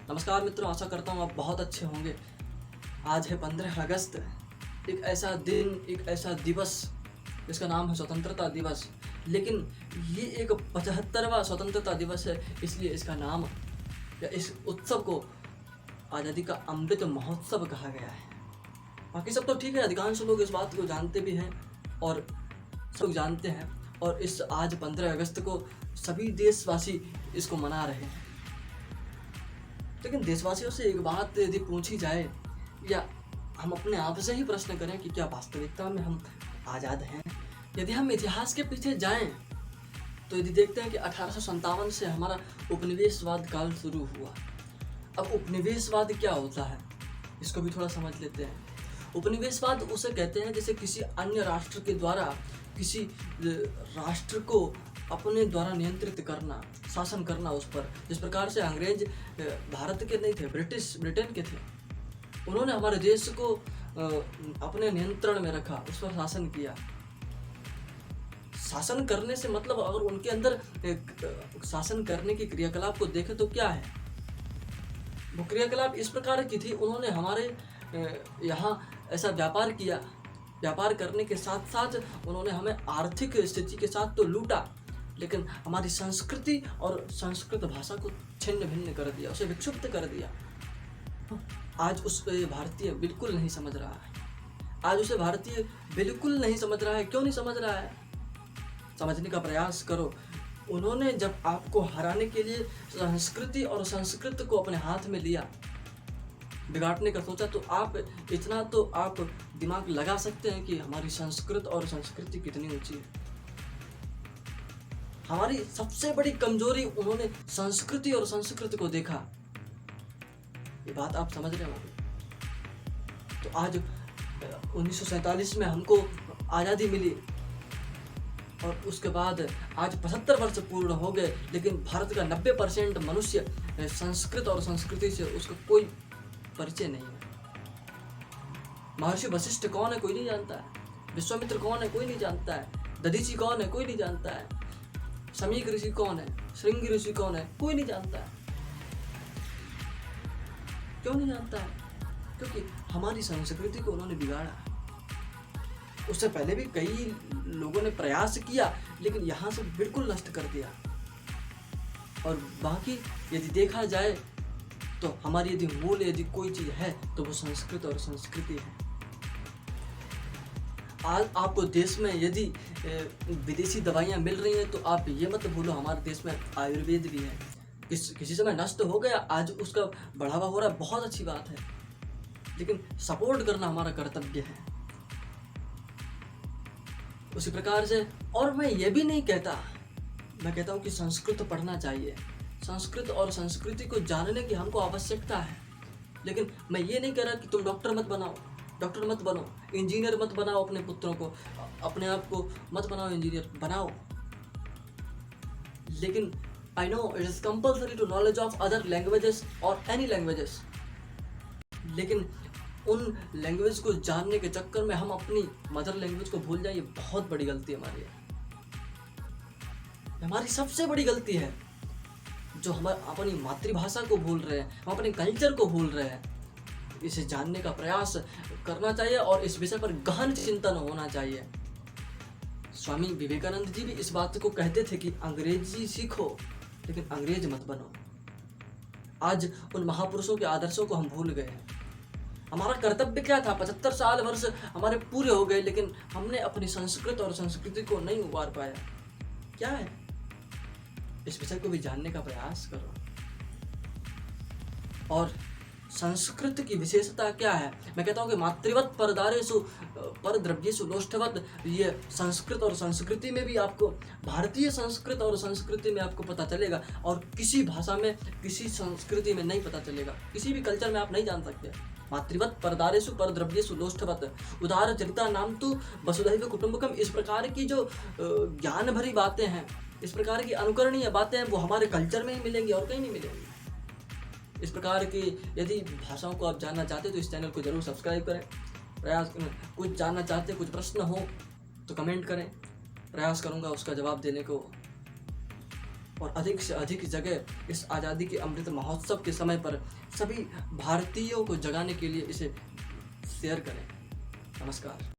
नमस्कार मित्रों, आशा करता हूँ आप बहुत अच्छे होंगे। आज है 15 अगस्त, एक ऐसा दिन, एक ऐसा दिवस जिसका नाम है स्वतंत्रता दिवस। लेकिन ये एक 75वां स्वतंत्रता दिवस है, इसलिए इसका नाम या इस उत्सव को आज़ादी का अमृत महोत्सव कहा गया है। बाकी सब तो ठीक है, अधिकांश लोग इस बात को जानते भी हैं और सब जानते हैं, और इस आज 15 अगस्त को सभी देशवासी इसको मना रहे हैं। लेकिन देशवासियों से एक बात यदि पूछी जाए या हम अपने आप से ही प्रश्न करें कि क्या वास्तविकता में हम आज़ाद हैं? यदि हम इतिहास के पीछे जाएं तो यदि देखते हैं कि 1857 से हमारा उपनिवेशवाद काल शुरू हुआ। अब उपनिवेशवाद क्या होता है, इसको भी थोड़ा समझ लेते हैं। उपनिवेशवाद उसे कहते हैं जैसे किसी अन्य राष्ट्र के द्वारा किसी राष्ट्र को अपने द्वारा नियंत्रित करना, शासन करना उस पर। जिस प्रकार से अंग्रेज भारत के नहीं थे, ब्रिटेन के थे। उन्होंने हमारे देश को अपने नियंत्रण में रखा, उस पर शासन किया। शासन करने से मतलब अगर उनके अंदर शासन करने की क्रियाकलाप को देखें तो क्या है, वो क्रियाकलाप इस प्रकार की थी। उन्होंने हमारे यहाँ ऐसा व्यापार किया, व्यापार करने के साथ साथ उन्होंने हमें आर्थिक स्थिति के साथ तो लूटा, लेकिन हमारी संस्कृति और संस्कृत भाषा को छिन्न भिन्न कर दिया, उसे विक्षुब्ध कर दिया। आज उस भारतीय बिल्कुल नहीं समझ रहा है। आज उसे भारतीय बिल्कुल नहीं समझ रहा है। क्यों नहीं समझ रहा है? समझने का प्रयास करो। उन्होंने जब आपको हराने के लिए संस्कृति और संस्कृत को अपने हाथ में लिया, बिगाड़ने का सोचा, तो आप इतना तो आप दिमाग लगा सकते हैं कि हमारी संस्कृत और संस्कृति कितनी ऊंची है। हमारी सबसे बड़ी कमजोरी उन्होंने संस्कृति और संस्कृत को देखा। ये बात आप समझ रहे होंगे। तो आज 1947 में हमको आज़ादी मिली और उसके बाद आज 75 वर्ष पूर्ण हो गए, लेकिन भारत का 90% मनुष्य संस्कृत और संस्कृति से उसका कोई परिचय नहीं है। महर्षि वशिष्ठ कौन है, कोई नहीं जानता है। विश्वामित्र कौन है, कोई नहीं जानता है। दधीची कौन है, कोई नहीं जानता है। समीक ऋषि कौन है, श्रृंगी ऋषि कौन है, कोई नहीं जानता है। क्यों नहीं जानता है? क्योंकि हमारी संस्कृति को उन्होंने बिगाड़ा। उससे पहले भी कई लोगों ने प्रयास किया, लेकिन यहाँ से बिल्कुल नष्ट कर दिया। और बाकी यदि देखा जाए तो हमारी यदि मूल यदि कोई चीज़ है तो वो संस्कृत और संस्कृति है। आज आपको देश में यदि विदेशी दवाइयाँ मिल रही हैं तो आप ये मत भूलो हमारे देश में आयुर्वेद भी है। किसी समय नष्ट हो गया, आज उसका बढ़ावा हो रहा है, बहुत अच्छी बात है, लेकिन सपोर्ट करना हमारा कर्तव्य है। उसी प्रकार से, और मैं ये भी नहीं कहता, मैं कहता हूँ कि संस्कृत पढ़ना चाहिए। संस्कृत और संस्कृति को जानने की हमको आवश्यकता है, लेकिन मैं ये नहीं कह रहा कि तुम डॉक्टर मत बनो, इंजीनियर मत बनाओ अपने पुत्रों को, अपने आप को मत बनाओ इंजीनियर, बनाओ। लेकिन I know it is compulsory to knowledge of other languages और एनी लैंग्वेजेस, लेकिन उन लैंग्वेज को जानने के चक्कर में हम अपनी मदर लैंग्वेज को भूल जाए, ये बहुत बड़ी गलती हमारी है। हमारी सबसे बड़ी गलती है जो हम अपनी मातृभाषा को भूल रहे हैं, हम अपने कल्चर को भूल रहे हैं। इसे जानने का प्रयास करना चाहिए और इस विषय पर गहन चिंतन होना चाहिए। स्वामी विवेकानंद जी भी इस बात को कहते थे कि अंग्रेजी सीखो लेकिन अंग्रेज मत बनो। आज उन महापुरुषों के आदर्शों को हम भूल गए हैं। हमारा कर्तव्य क्या था? 75 वर्ष हमारे पूरे हो गए, लेकिन हमने अपनी संस्कृत और संस्कृति को नहीं उबार पाया। क्या है? इस विषय को भी जानने का प्रयास करो। और संस्कृत की विशेषता क्या है? मैं कहता हूँ कि मातृवत परदारेषु परद्रव्येषु लोष्ठवत। ये संस्कृत और संस्कृति में भी आपको, भारतीय संस्कृत और संस्कृति में आपको पता चलेगा, और किसी भाषा में, किसी संस्कृति में नहीं पता चलेगा। किसी भी कल्चर में आप नहीं जान सकते। मातृवत परदारेषु परद्रव्येषु लोष्ठवत उदार चरिता नाम तो वसुधैव कुटुंबकम। इस प्रकार की जो ज्ञान भरी बातें हैं, इस प्रकार की अनुकरणीय बातें हैं, वो हमारे कल्चर में ही मिलेंगी और कहीं नहीं मिलेंगी। इस प्रकार की यदि भाषाओं को आप जानना चाहते तो इस चैनल को जरूर सब्सक्राइब करें। प्रयास कुछ जानना चाहते, कुछ प्रश्न हो तो कमेंट करें, प्रयास करूंगा उसका जवाब देने को। और अधिक से अधिक जगह इस आज़ादी के अमृत महोत्सव के समय पर सभी भारतीयों को जगाने के लिए इसे शेयर करें। नमस्कार।